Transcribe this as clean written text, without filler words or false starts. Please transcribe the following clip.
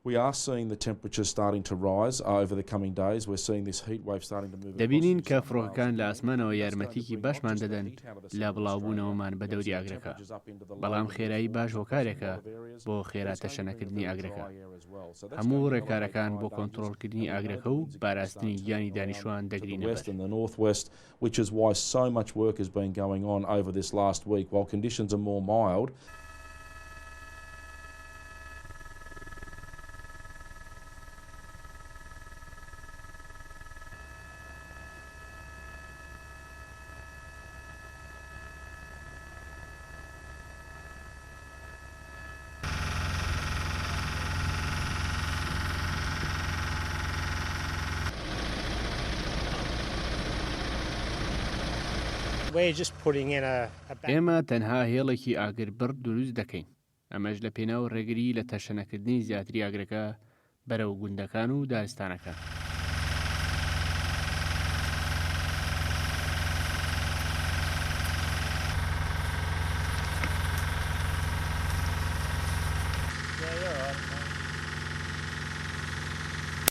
We are seeing the temperature starting to rise over the coming days. We're seeing this heat wave starting to move. دەبینین کە فڕۆکەکان لە ئاسمانەوە یارمەتیکی باشمان دەدەن لە بڵاوبوونەوەمان بە دەوری ئاگرەکە. بەڵام خێرایی باش هۆکارێکە بۆ خێراتە شەنەکردنی ئاگرەکە. هەموو ڕێکارەکان بۆ کۆنترۆڵکردنی ئاگرەکە و پاراستنی گیانی دانیشتوان دەگرینە بەر. In the northwest, which is why so much work has been going on over this last week. While conditions are more mild, ئێمە تەنها هێڵێکی ئاگربڕ دروست دەکەین. ئەمەش لە پێناو ڕێگری لە تەشەنەکردنی زیاتری ئاگرەکە بەرەو گوندەکان و دارستانەکان.